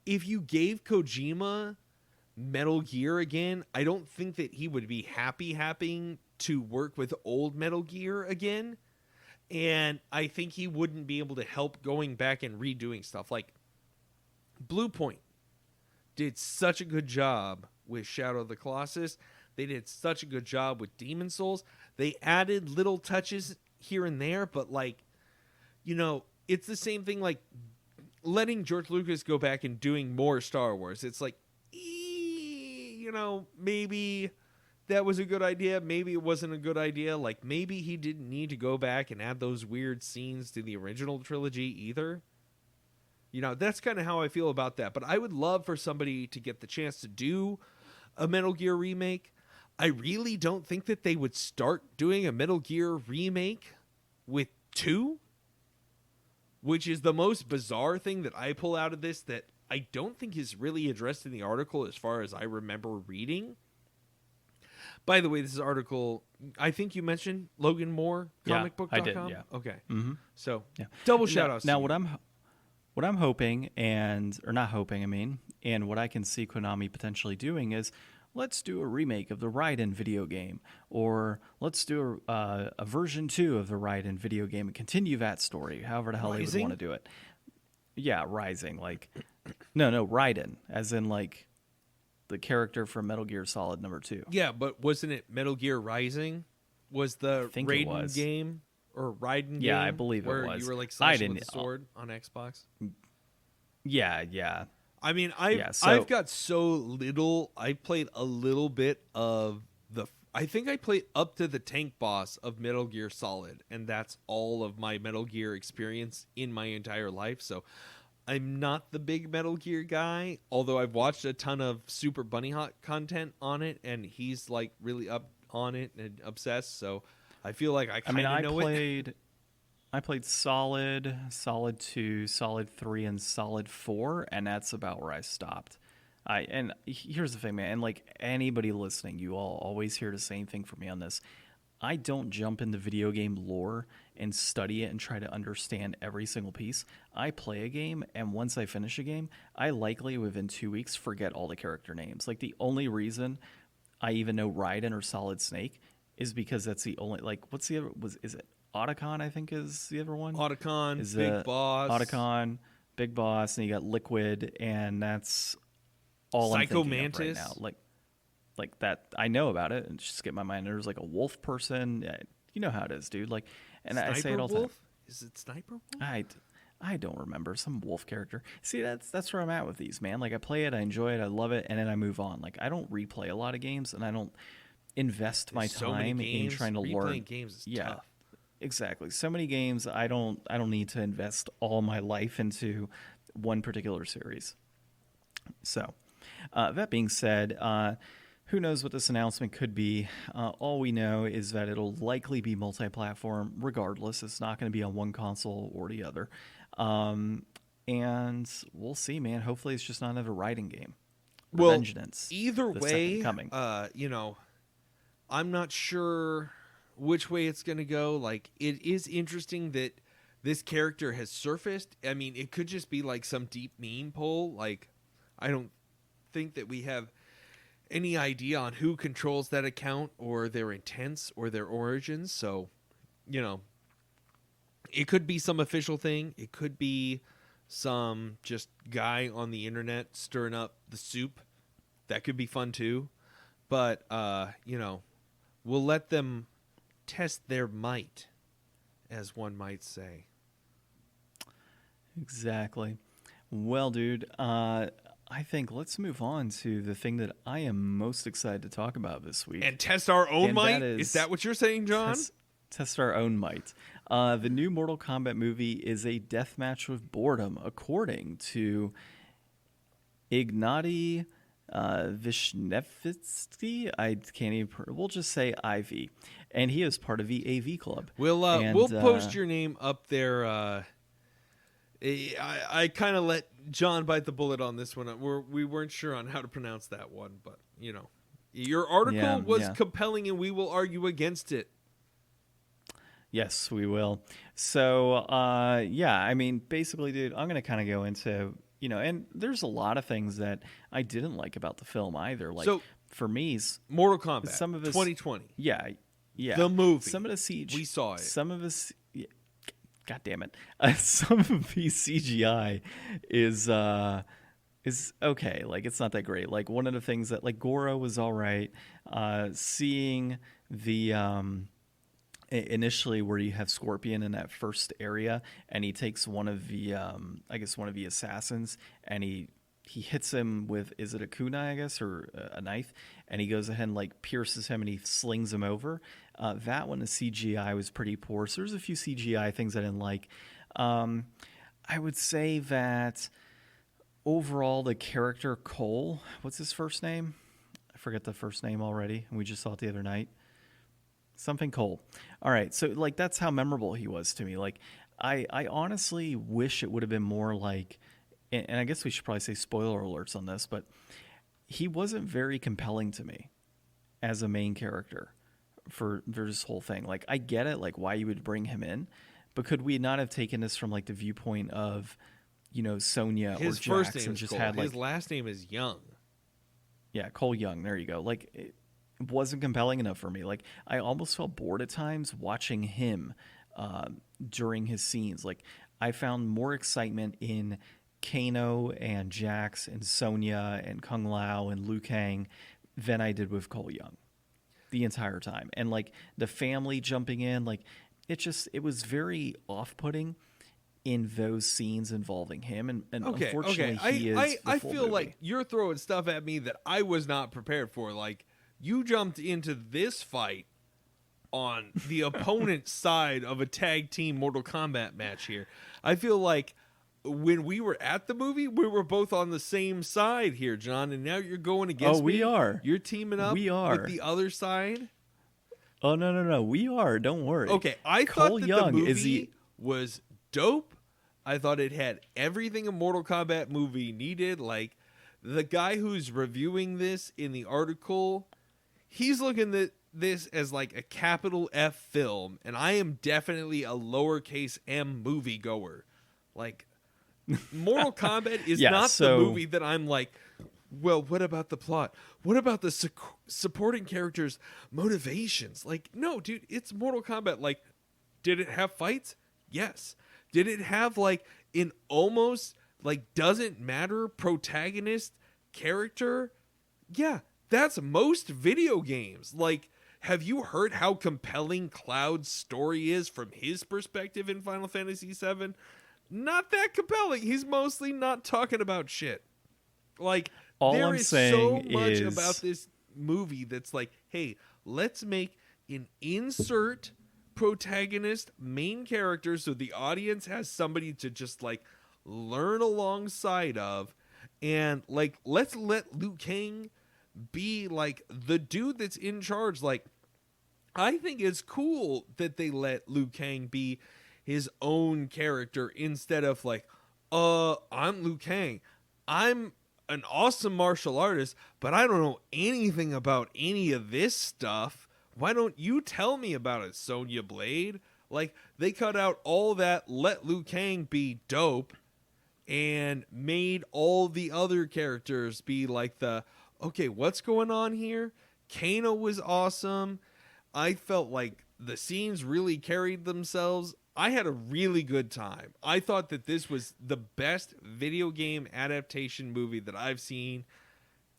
if you gave Kojima Metal Gear again, I don't think that he would be happy to work with old Metal Gear again. And I think he wouldn't be able to help going back and redoing stuff. Like, Blue Point did such a good job with Shadow of the Colossus. They did such a good job with Demon Souls. They added little touches here and there, but like, it's the same thing like letting George Lucas go back and doing more Star Wars. It's like, maybe that was a good idea. Maybe it wasn't a good idea. Like, maybe he didn't need to go back and add those weird scenes to the original trilogy either. That's kind of how I feel about that. But I would love for somebody to get the chance to do a Metal Gear remake. I really don't think that they would start doing a Metal Gear remake with 2, which is the most bizarre thing that I pull out of this that I don't think is really addressed in the article as far as I remember reading. By the way, this article, I think you mentioned Logan Moore, comicbook.com? I did, yeah. Okay. Mm-hmm. So, yeah. Double shout-outs now to what you. what I'm hoping, and what I can see Konami potentially doing is, let's do a remake of the Raiden video game, or let's do a version 2 of the Raiden video game and continue that story, however the hell they would want to do it. Yeah, Rising. Like, no, Raiden, as in like the character from Metal Gear Solid number 2. Yeah, but wasn't it Metal Gear Rising? Was the Raiden game or Raiden game? Yeah, I believe it was. Where you were like slashing with a sword on Xbox? Yeah. I mean, I've got so little. I played a little bit of I think I played up to the tank boss of Metal Gear Solid, and that's all of my Metal Gear experience in my entire life. So I'm not the big Metal Gear guy, although I've watched a ton of Super Bunny Hot content on it, and he's like really up on it and obsessed. So I feel like I kind of know it. I played Solid 2, Solid 3, and Solid 4, and that's about where I stopped. And here's the thing, man, and like anybody listening, you all always hear the same thing from me on this. I don't jump into video game lore and study it and try to understand every single piece. I play a game, and once I finish a game, I likely within 2 weeks forget all the character names. Like, the only reason I even know Raiden or Solid Snake is because that's the only, like, what's the other, is it Otacon, I think is the other one? Otacon, is Big Boss. Otacon, Big Boss, and you got Liquid, and that's all I'm thinking of right now. Like that, I know about it, and just get my mind. There's like a wolf person. You know how it is, dude. Like, and Sniper I say it all the time. Wolf? Is it Sniper Wolf? I don't remember, some wolf character. See, that's where I'm at with these, man. Like, I play it, I enjoy it, I love it, and then I move on. Like, I don't replay a lot of games, and I don't invest my There's so many time in games. trying to learn. Replaying games is Yeah, tough. exactly. So many games, I don't need to invest all my life into one particular series. So, that being said, who knows what this announcement could be? All we know is that it'll likely be multi-platform regardless. It's not going to be on one console or the other. And we'll see, man. Hopefully it's just not another writing game. Well, Revengeance, either the way, second coming. I'm not sure which way it's going to go. Like, it is interesting that this character has surfaced. I mean, it could just be like some deep meme poll. Like, I don't think that we have any idea on who controls that account or their intents or their origins. So, it could be some official thing. It could be some just guy on the internet stirring up the soup. That could be fun too. But, we'll let them test their might, as one might say. Exactly. Well, dude, I think let's move on to the thing that I am most excited to talk about this week. And test our own And might? that Is that what you're saying, John? Test our own might. The new Mortal Kombat movie is a deathmatch with boredom, according to Ignatiy Vishnevitsky. I can't even. We'll just say Ivy, and he is part of the AV Club. We'll post your name up there. I kind of let John bite the bullet on this one. We weren't sure on how to pronounce that one, but your article was compelling, and we will argue against it. Yes, we will. So, I mean, basically, dude, I'm going to kind of go into, and there's a lot of things that I didn't like about the film either. Like, so, for me, Mortal Kombat, some of us, 2020. Yeah. The movie. Some of the CGI. We saw it. Some of us, God damn it. Some of the CGI is okay. Like, it's not that great. Like, one of the things that, like, Goro was all right. Seeing the, initially where you have Scorpion in that first area and he takes one of the one of the assassins and he hits him with, is it a kunai, I guess, or a knife, and he goes ahead and like pierces him and he slings him over. That one, the CGI was pretty poor. So there's a few CGI things I didn't like. I would say that overall the character Cole, what's his first name? I forget the first name already, and we just saw it the other night. Something Cole. All right, so like that's how memorable he was to me. Like I honestly wish it would have been more like, and I guess we should probably say spoiler alerts on this, but he wasn't very compelling to me as a main character for this whole thing. Like, I get it, like why you would bring him in, but could we not have taken this from like the viewpoint of, Sonya or Jax, first name and is just Cole. had like his last name is Young. Yeah, Cole Young. There you go. Like, it wasn't compelling enough for me. Like, I almost felt bored at times watching him during his scenes. Like, I found more excitement in Kano and Jax and Sonya and Kung Lao and Liu Kang than I did with Cole Young the entire time. And like the family jumping in, like it was very off-putting in those scenes involving him. And unfortunately, he is. I feel like you're throwing stuff at me that I was not prepared for. Like, you jumped into this fight on the opponent's side of a tag team Mortal Kombat match here. I feel like when we were at the movie, we were both on the same side here, John, and now you're going against me. We are. You're teaming up with the other side? Oh, no. We are. Don't worry. Okay, I thought that the movie was dope. I thought it had everything a Mortal Kombat movie needed. Like, the guy who's reviewing this in the article, he's looking at this as like a capital F film, and I am definitely a lowercase m moviegoer. Like, Mortal Kombat is not the movie that I'm like, well, what about the plot? What about the supporting characters' motivations? Like, no, dude, it's Mortal Kombat. Like, did it have fights? Yes. Did it have like an almost like doesn't matter protagonist character? Yeah, that's most video games. Like, have you heard how compelling Cloud's story is from his perspective in Final Fantasy VII? not that compelling. He's mostly not talking about shit. Like, All there I'm is saying so much is about this movie that's like, hey, let's make an insert protagonist main character so the audience has somebody to just like learn alongside of, and like let's let Liu Kang be like the dude that's in charge. Like, I think it's cool that they let Liu Kang be his own character instead of like, I'm Liu Kang, I'm an awesome martial artist, but I don't know anything about any of this stuff. Why don't you tell me about it, Sonya Blade? Like, they cut out all that, let Liu Kang be dope, and made all the other characters be like okay, what's going on here? Kano was awesome. I felt like the scenes really carried themselves. I had a really good time. I thought that this was the best video game adaptation movie that I've seen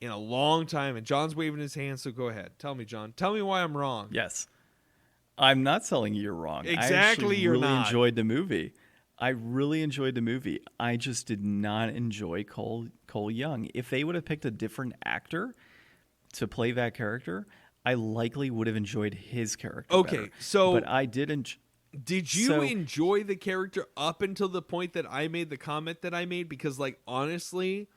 in a long time. And John's waving his hand, so go ahead. Tell me, John. Tell me why I'm wrong. Yes. I'm not telling you you're wrong. Exactly, I you're really not. enjoyed the movie. I really enjoyed the movie. I just did not enjoy Cole Young. If they would have picked a different actor to play that character, I likely would have enjoyed his character better. So but I did did you enjoy the character up until the point that I made the comment that I made? Because, like, honestly,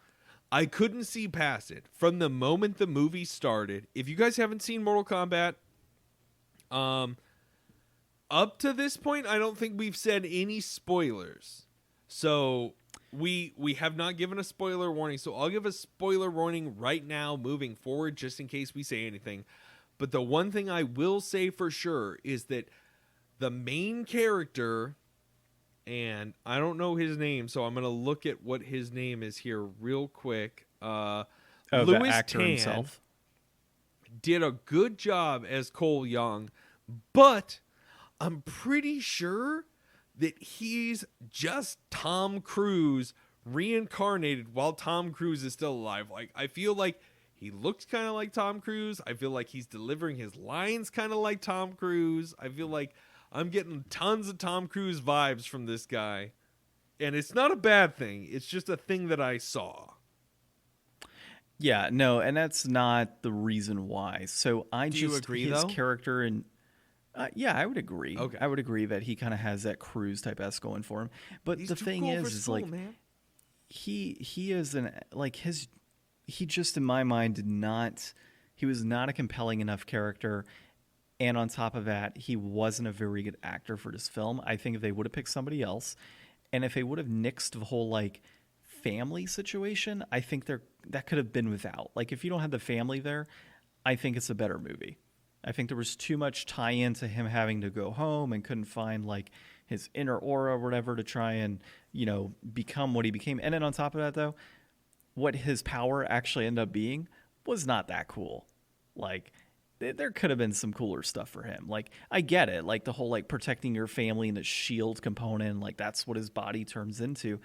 I couldn't see past it. From the moment the movie started, if you guys haven't seen Mortal Kombat, up to this point, I don't think we've said any spoilers. So we have not given a spoiler warning. So I'll give a spoiler warning right now moving forward just in case we say anything. But the one thing I will say for sure is that the main character, and I don't know his name, so I'm going to look at what his name is here real quick. the Louis actor Tan himself. did a good job as Cole Young, but I'm pretty sure that he's just Tom Cruise reincarnated while Tom Cruise is still alive. Like, I feel like he looks kind of like Tom Cruise. I feel like he's delivering his lines kind of like Tom Cruise. I feel like I'm getting tons of Tom Cruise vibes from this guy. And it's not a bad thing. It's just a thing that I saw. Yeah, no, and that's not the reason why. So Do you agree, his though? character and yeah, I would agree. Okay. I would agree that he kind of has that Cruise type S going for him. But He's the too thing cool for is school, like man. he is an like his he just in my mind he was not a compelling enough character, and on top of that he wasn't a very good actor for this film. I think if they would have picked somebody else, and if they would have nixed the whole like family situation, I think that could have been without. Like, if you don't have the family there, I think it's a better movie. I think there was too much tie-in to him having to go home and couldn't find like his inner aura or whatever to try and, become what he became. And then on top of that, though, what his power actually ended up being was not that cool. Like, there could have been some cooler stuff for him. Like, I get it. Like, the whole, like, protecting your family and the shield component, like, that's what his body turns into.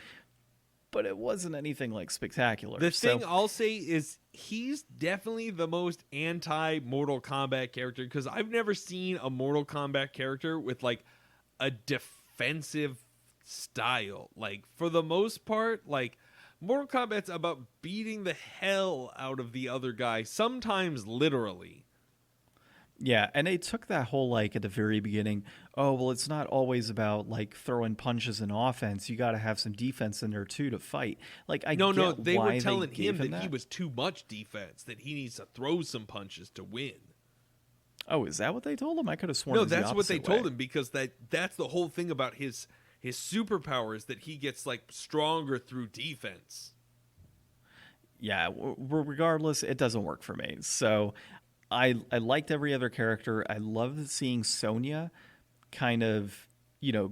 But it wasn't anything, like, spectacular. The thing I'll say is he's definitely the most anti-Mortal Kombat character, because I've never seen a Mortal Kombat character with, like, a defensive style. Like, for the most part, like, Mortal Kombat's about beating the hell out of the other guy, sometimes literally. Yeah, and they took that whole, like, at the very beginning, oh, well, it's not always about, like, throwing punches in offense. You got to have some defense in there, too, to fight. Like, No, they why were telling gave him that he was too much defense, that he needs to throw some punches to win. Oh, is that what they told him? I could have sworn No, it was the that's what they opposite way. told him, because that's the whole thing about his superpower is that he gets, like, stronger through defense. Yeah, regardless, it doesn't work for me. So I liked every other character. I loved seeing Sonya kind of,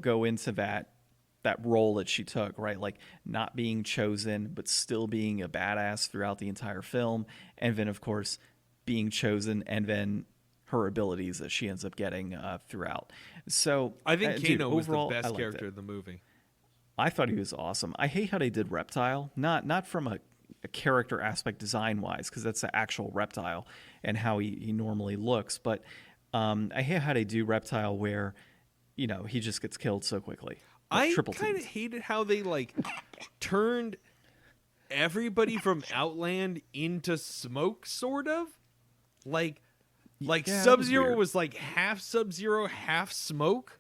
go into that role that she took, right? Like, not being chosen, but still being a badass throughout the entire film. And then, of course, being chosen, and then her abilities that she ends up getting throughout. So I think Kano was overall, the I best liked character it. in the movie. I thought he was awesome. I hate how they did Reptile, not from a character aspect design wise, because that's the actual Reptile and how he normally looks. But I hate how they do Reptile where, he just gets killed so quickly. I triple kind of teamed. hated how they like turned everybody from Outland into smoke, sort of. Like Yeah, that was Sub-Zero weird. was like half Sub-Zero, half smoke.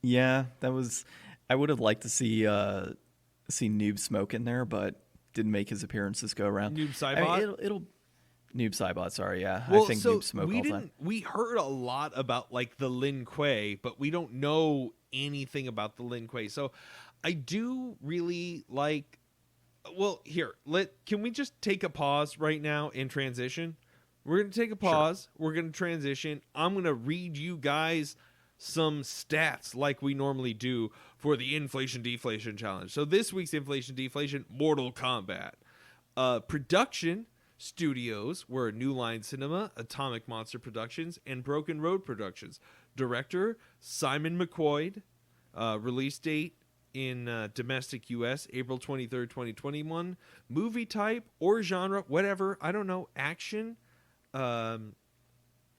Yeah, that was. I would have liked to see Noob Smoke in there, but didn't make his appearance this go around. Noob I mean, Saibot? it'll Noob Saibot. Sorry, yeah, Well, I think so Noob Smoke we all didn't. time. We heard a lot about like the Lin Kuei, but we don't know anything about the Lin Kuei. So I do really like. Well, here, can we just take a pause right now and transition? We're gonna take a pause. We're gonna transition. I'm gonna read you guys some stats like we normally do for the inflation deflation challenge. So this week's inflation deflation, Mortal Kombat. Production studios were New Line Cinema, Atomic Monster Productions, and Broken Road Productions. Director Simon McQuoid. Release date in domestic US, April 23rd, 2021. Movie type or genre, whatever, I don't know, action.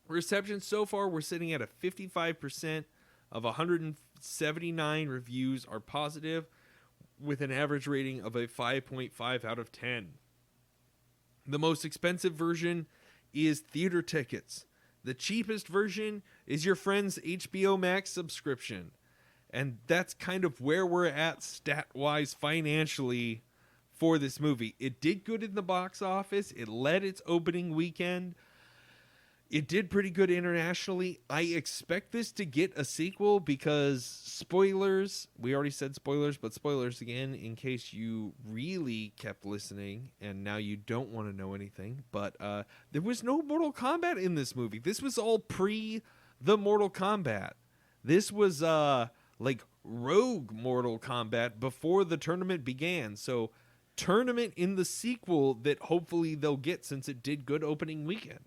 Reception so far, we're sitting at a 55% of 179 reviews are positive, with an average rating of a 5.5 out of 10. The most expensive version is theater tickets. The cheapest version is your friend's HBO Max subscription. And that's kind of where we're at stat-wise financially for this movie. It did good in the box office. It led its opening weekend. It did pretty good internationally. I expect this to get a sequel because spoilers, we already said spoilers, but spoilers again in case you really kept listening and now you don't want to know anything. But there was no Mortal Kombat in this movie. This was all pre the Mortal Kombat. This was like rogue Mortal Kombat before the tournament began. So tournament in the sequel that hopefully they'll get since it did good opening weekend.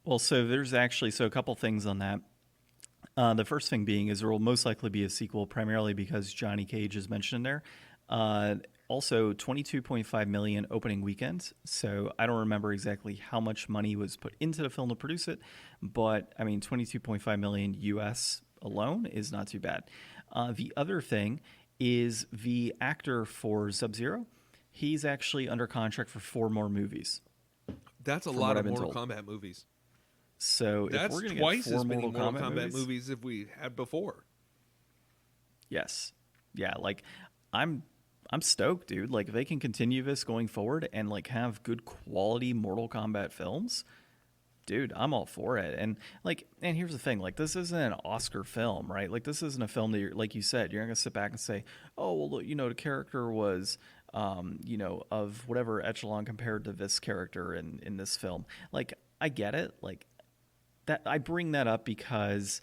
Well, so there's actually a couple things on that. The first thing being is there will most likely be a sequel, primarily because Johnny Cage is mentioned in there. Also, 22.5 million opening weekend. So I don't remember exactly how much money was put into the film to produce it, but I mean, 22.5 million US alone is not too bad. The other thing is the actor for Sub-Zero. He's actually under contract for 4 more movies. That's a lot of Mortal Kombat movies. So that's if we're going to twice get 4 as many Mortal Kombat movies if we had before. Yes. Yeah, like I'm stoked, dude. Like if they can continue this going forward and like have good quality Mortal Kombat films, dude, I'm all for it. And here's the thing, like this isn't an Oscar film, right? Like this isn't a film that you're, like you said, you're not going to sit back and say, "Oh, well, look, the character was of whatever echelon compared to this character in this film." Like I get it. Like that, I bring that up because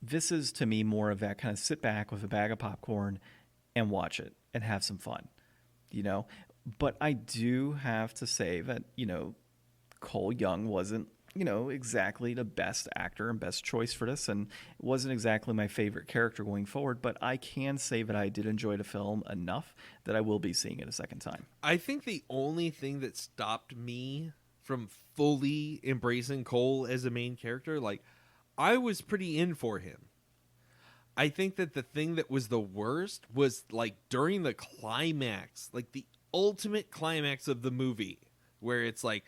this is to me more of that kind of sit back with a bag of popcorn and watch it and have some fun, But I do have to say that, Cole Young wasn't, exactly the best actor and best choice for this, and it wasn't exactly my favorite character going forward, but I can say that I did enjoy the film enough that I will be seeing it a second time. I think the only thing that stopped me from fully embracing Cole as a main character, like I was pretty in for him. I think that the thing that was the worst was like during the climax, like the ultimate climax of the movie, where it's like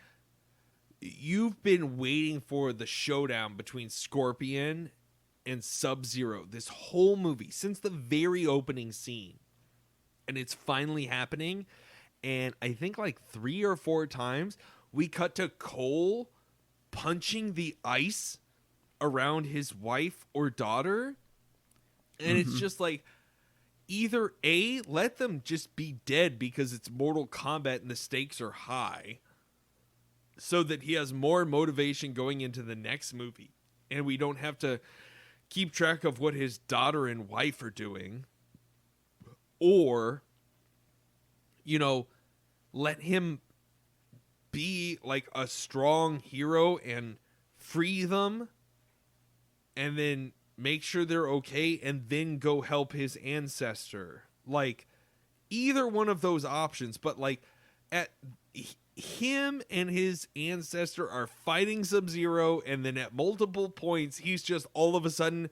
you've been waiting for the showdown between Scorpion and Sub-Zero this whole movie since the very opening scene, and it's finally happening. And I think like 3 or 4 times we cut to Cole punching the ice around his wife or daughter. And it's just like, either A, let them just be dead because it's Mortal Kombat and the stakes are high, so that he has more motivation going into the next movie, and we don't have to keep track of what his daughter and wife are doing. Or, let him be like a strong hero and free them, and then make sure they're okay, and then go help his ancestor. Like either one of those options, but like at him and his ancestor are fighting Sub-Zero, and then at multiple points he's just all of a sudden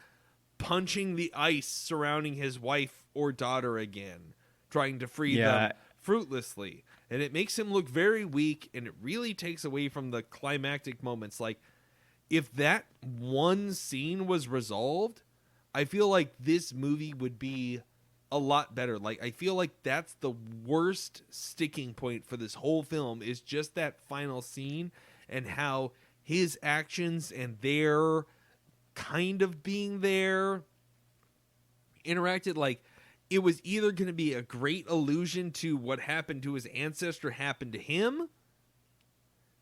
punching the ice surrounding his wife or daughter again, trying to free them fruitlessly. And it makes him look very weak, and it really takes away from the climactic moments. Like, if that one scene was resolved, I feel like this movie would be a lot better. Like, I feel like that's the worst sticking point for this whole film, is just that final scene and how his actions and their kind of being there interacted. Like, it was either going to be a great allusion to what happened to his ancestor happened to him,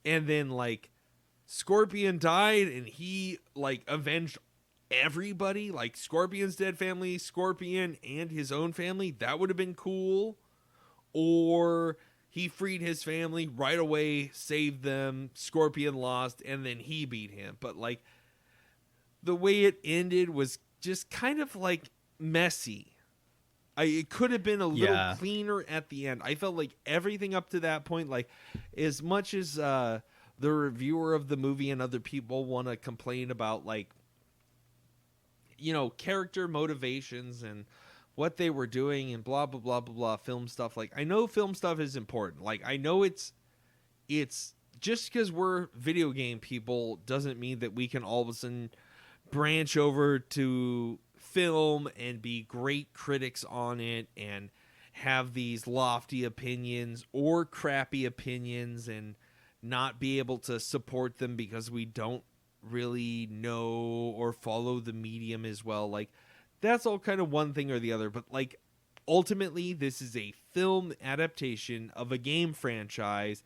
and then like Scorpion died and he like avenged everybody, like Scorpion's dead family, Scorpion and his own family. That would have been cool. Or he freed his family right away, saved them, Scorpion lost, and then he beat him. But like, the way it ended was just kind of like messy. It could have been a little cleaner at the end. I felt like everything up to that point, like, as much as the reviewer of the movie and other people want to complain about, like, you know, character motivations and what they were doing and blah, blah, blah, blah, blah, film stuff. Like, I know film stuff is important. Like, I know it's just because we're video game people doesn't mean that we can all of a sudden branch over to film and be great critics on it and have these lofty opinions or crappy opinions and not be able to support them because we don't really know or follow the medium as well. Like, that's all kind of one thing or the other, but like, ultimately this is a film adaptation of a game franchise,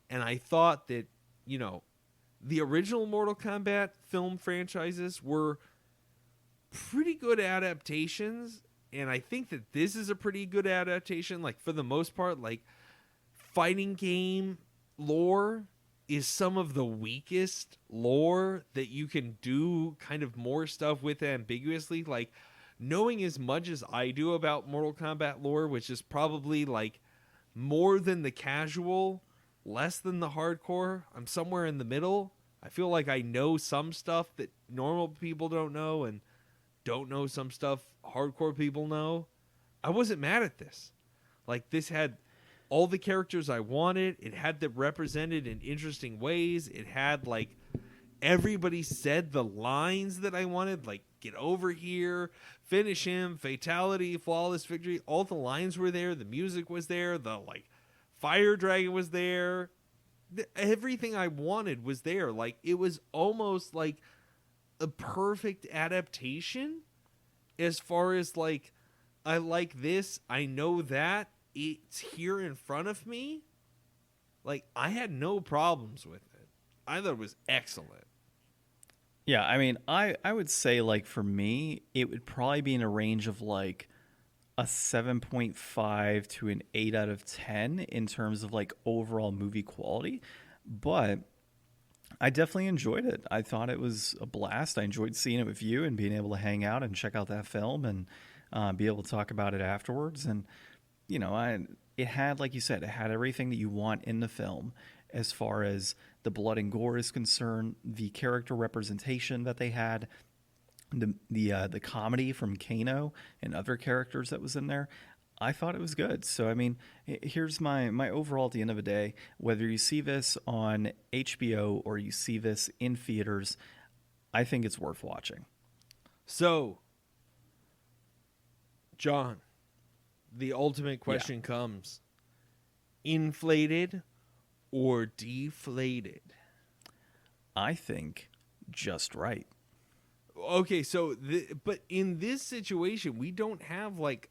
and I thought that, you know, the original Mortal Kombat film franchises were pretty good adaptations, and I think that this is a pretty good adaptation. Like, for the most part, like, fighting game lore is some of the weakest lore that you can do kind of more stuff with ambiguously. Like, knowing as much as I do about Mortal Kombat lore, which is probably like more than the casual, less than the hardcore, I'm somewhere in the middle. I feel like I know some stuff that normal people don't know, and don't know some stuff hardcore people know. I wasn't mad at this. Like, this had all the characters I wanted. It had them represented in interesting ways. It had, like, everybody said the lines that I wanted, like, get over here, finish him, fatality, flawless victory. All the lines were there. The music was there. The, like, fire dragon was there. Everything I wanted was there. Like, it was almost like a perfect adaptation as far as, like, I like this, I know that, it's here in front of me. Like, I had no problems with it. I thought it was excellent. Yeah, I mean, I would say, like, for me, it would probably be in a range of, like, a 7.5 to an 8 out of 10 in terms of, like, overall movie quality. But I definitely enjoyed it. I thought it was a blast. I enjoyed seeing it with you and being able to hang out and check out that film and be able to talk about it afterwards. And, you know, it had, like you said, it had everything that you want in the film as far as the blood and gore is concerned, the character representation that they had, the comedy from Kano and other characters that was in there. I thought it was good. So, I mean, here's my overall at the end of the day. Whether you see this on HBO or you see this in theaters, I think it's worth watching. So, John, the ultimate question comes. Inflated or deflated? I think just right. Okay, so, but in this situation, we don't have, like,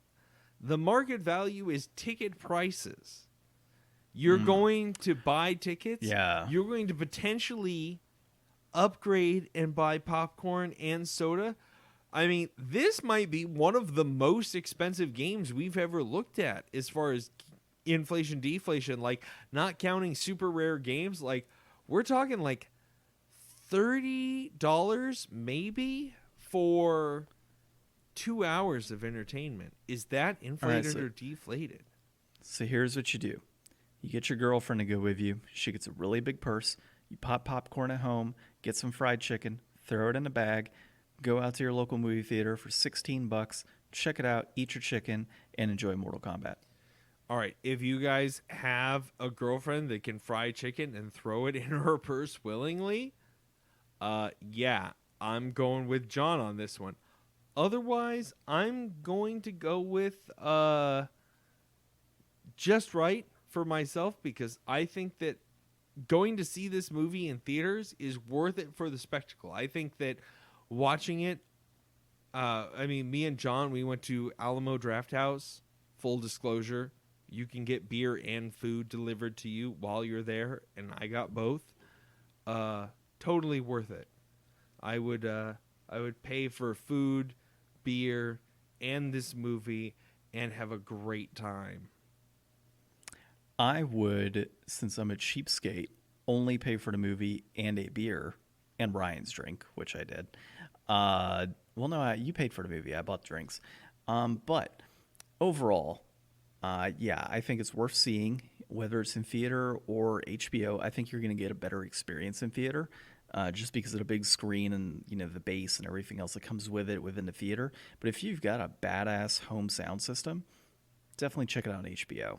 the market value is ticket prices. You're going to buy tickets. Yeah. You're going to potentially upgrade and buy popcorn and soda. I mean, this might be one of the most expensive games we've ever looked at as far as inflation, deflation, like, not counting super rare games. Like, we're talking like $30 maybe for 2 hours of entertainment. Is that inflated or deflated? So here's what you do. You get your girlfriend to go with you. She gets a really big purse. You pop popcorn at home, get some fried chicken, throw it in a bag, go out to your local movie theater for $16, check it out, eat your chicken, and enjoy Mortal Kombat. All right, if you guys have a girlfriend that can fry chicken and throw it in her purse willingly, yeah, I'm going with John on this one. Otherwise, I'm going to go with Just Right for myself, because I think that going to see this movie in theaters is worth it for the spectacle. I think that watching it, me and John, we went to Alamo Drafthouse. Full disclosure, you can get beer and food delivered to you while you're there, and I got both. Totally worth it. I would pay for food, beer, and this movie, and have a great time. I would, since I'm a cheapskate, only pay for the movie and a beer and Ryan's drink, which I did. You paid for the movie. I bought drinks. But overall, I think it's worth seeing, whether it's in theater or HBO. I think you're going to get a better experience in theater, just because of the big screen and the bass and everything else that comes with it within the theater. But if you've got a badass home sound system, definitely check it out on HBO.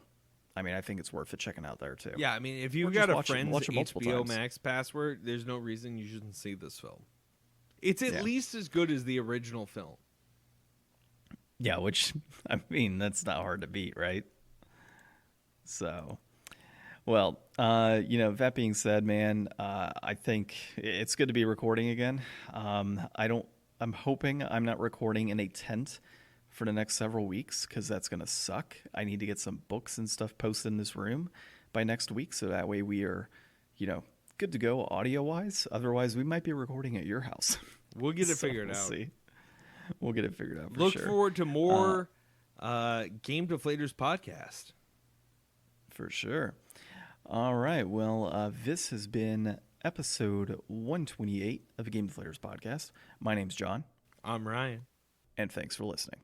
I think it's worth it checking out there too. Yeah, if you've got a friend's HBO Max password, there's no reason you shouldn't see this film. It's at least as good as the original film. Yeah, which, that's not hard to beat, right? So, well, that being said, man, I think it's good to be recording again. I'm hoping I'm not recording in a tent for the next several weeks, because that's going to suck. I need to get some books and stuff posted in this room by next week, so that way we are, good to go audio-wise. Otherwise, we might be recording at your house. We'll get it figured out. See. We'll get it figured out for Look sure. forward to more Game Deflators Podcast. For sure. All right. Well, this has been episode 128 of the Game Deflators Podcast. My name's John. I'm Ryan. And thanks for listening.